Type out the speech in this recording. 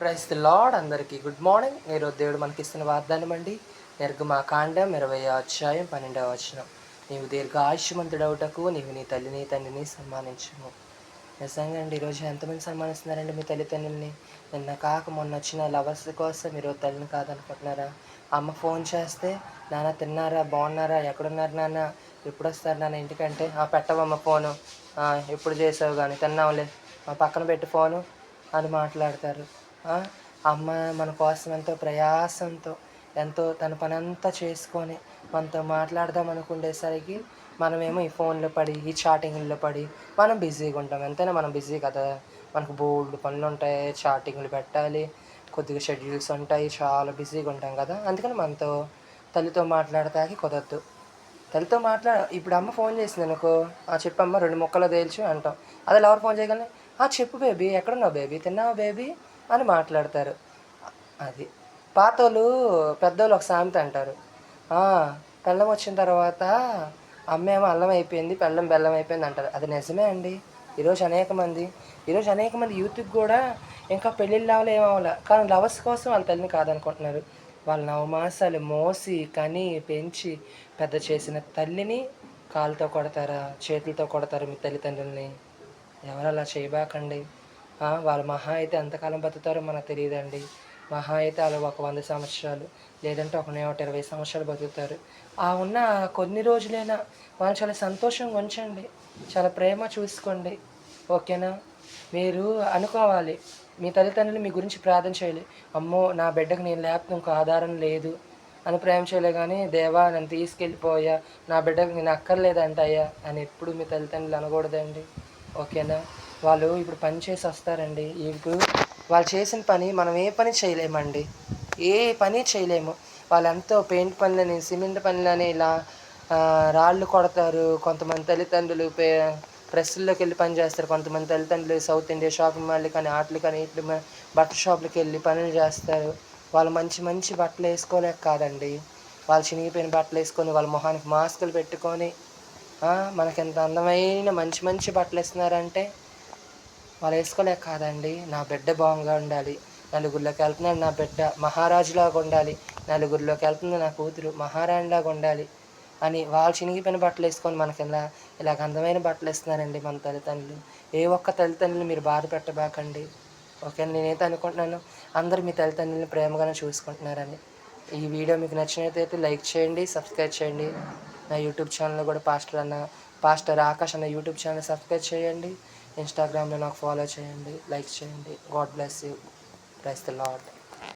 Praise the lord. అందరికీ good morning. ఈరోజు దేవుడు మనకిస్తున్న వాగ్దానం అండి. నిర్గమాకాండం 20వ అధ్యాయం 12వ వచనం. నీవు దీర్ఘాయుష్మంతుడవుటకు నీవు నీ తల్లిని తండ్రిని సన్మానించుము. నిజంగా అండి, ఈరోజు ఎంతమంది సన్మానిస్తున్నారండి మీ తల్లిదండ్రులని? నిన్న కాక మొన్న వచ్చిన లవర్స్ కోసం ఈరోజు తల్లిని కాదనుకుంటున్నారా? అమ్మ ఫోన్ చేస్తే, నాన్న తిన్నారా, బాగున్నారా, ఎక్కడున్నారు నాన్న, ఎప్పుడు వస్తారు నాన్న ఇంటికంటే, పెట్టవమ్మ ఫోను, ఎప్పుడు చేసావు కానీ తిన్నావులే, పక్కన పెట్టి ఫోను అని మాట్లాడతారు. అమ్మ మన కోసం ఎంతో ప్రయాసంతో ఎంతో తన పని అంతా చేసుకొని మనతో మాట్లాడదాం అనుకునేసరికి మనమేమో ఈ ఫోన్లో పడి ఈ చాటింగ్లో పడి మనం బిజీగా ఉంటాం. ఎంతైనా మనం బిజీ కదా, మనకు బోల్డ్ పనులు ఉంటాయి, చాటింగ్లు పెట్టాలి, కొద్దిగా షెడ్యూల్స్ ఉంటాయి, చాలా బిజీగా ఉంటాం కదా. అందుకని మనతో తల్లితో మాట్లాడటానికి కుదరదు. తల్లితో ఇప్పుడు అమ్మ ఫోన్ చేసింది అనుకో, చెప్పమ్మ 2 ముక్కలు తేల్చు అంటాం. అదే ఎవరు ఫోన్ చేయగలని, చెప్పు బేబీ, ఎక్కడున్నావు బేబీ, తిన్నావా బేబీ అని మాట్లాడతారు. అది పాతోళ్ళు పెద్దోళ్ళు ఒక సామెత అంటారు, పెళ్ళం వచ్చిన తర్వాత అమ్మేమో అల్లం అయిపోయింది, పెళ్ళం బెల్లం అయిపోయింది అంటారు. అది నిజమే అండి. ఈరోజు అనేక మంది యూత్కి కూడా ఇంకా పెళ్ళిళ్ళు అవ్వలే ఏమవ్వాల, కానీ లవర్స్ కోసం వాళ్ళ తల్లిని కాదనుకుంటున్నారు. వాళ్ళ 9 మాసాలు మోసి కని పెంచి పెద్ద చేసిన తల్లిని కాళ్ళతో కొడతారా, చేతులతో కొడతారు మీ తల్లిదండ్రుల్ని? ఎవరు అలా చేయబాకండి. వాళ్ళు మహా అయితే ఎంతకాలం బతుకుతారో మనకు తెలియదండి. మహా అయితే వాళ్ళు ఒక 100 సంవత్సరాలు, లేదంటే ఒక 120 సంవత్సరాలు బతుకుతారు. ఉన్న కొన్ని రోజులైనా వాళ్ళు చాలా సంతోషంగా ఉంచండి, చాలా ప్రేమ చూసుకోండి. ఓకేనా? మీరు అనుకోవాలి, మీ తల్లిదండ్రులు మీ గురించి ప్రార్థన చేయాలి. అమ్మో, నా బిడ్డకు నేను లేకపోతే ఇంకో ఆధారం లేదు అని ప్రేమ చేయలే, కానీ దేవా నన్ను తీసుకెళ్ళిపోయా, నా బిడ్డకు నేను అక్కర్లేదంటయ్యా అని ఎప్పుడు మీ తల్లిదండ్రులు అనకూడదండి. ఓకేనా? వాళ్ళు ఇప్పుడు పని చేసి వస్తారండి. ఇప్పుడు వాళ్ళు చేసిన పని మనం ఏ పని చేయలేమండి, ఏ పని చేయలేము. వాళ్ళు ఎంతో పెయింట్ పనులని, సిమెంట్ పనులని, ఇలా రాళ్ళు కొడతారు. కొంతమంది తల్లిదండ్రులు ప్రెస్సుల్లోకి వెళ్ళి పని చేస్తారు. కొంతమంది తల్లిదండ్రులు సౌత్ ఇండియా షాపింగ్ మాల్లు కానీ ఆటలు కానీ ఇట్లు బట్టల షాపులకి వెళ్ళి పనులు చేస్తారు. వాళ్ళు మంచి మంచి బట్టలు వేసుకోలేక కాదండి, వాళ్ళు చినిగిపోయిన బట్టలు వేసుకొని వాళ్ళ మొహానికి మాస్కులు పెట్టుకొని మనకి ఎంత అందమైన మంచి మంచి బట్టలు ఇస్తున్నారంటే వాళ్ళు వేసుకోలేక కాదండి. నా బిడ్డ బాగుంగా ఉండాలి, నలుగురిలోకి వెళ్తున్నాడు నా బిడ్డ మహారాజులాగా ఉండాలి, నలుగురిలోకి వెళ్తుంది నా కూతురు మహారాణిలాగా ఉండాలి అని వాళ్ళు చినిగిపోయిన బట్టలు వేసుకొని మనకి ఇలాగ అందమైన బట్టలు ఇస్తున్నారండి మన తల్లిదండ్రులు. ఏ ఒక్క తల్లిదండ్రులు మీరు బాధ పెట్టబాకండి. ఓకే, నేనైతే అనుకుంటున్నాను అందరూ మీ తల్లిదండ్రులని ప్రేమగానే చూసుకుంటున్నారని. ఈ వీడియో మీకు నచ్చినట్లయితే లైక్ చేయండి, సబ్స్క్రైబ్ చేయండి. నా యూట్యూబ్ ఛానల్లో కూడా పాస్టర్ ఆకాష్ అన్న యూట్యూబ్ ఛానల్ సబ్స్క్రైబ్ చేయండి. ఇన్స్టాగ్రామ్లో నాకు ఫాలో చేయండి, లైక్ చేయండి. God bless you. Praise the lord.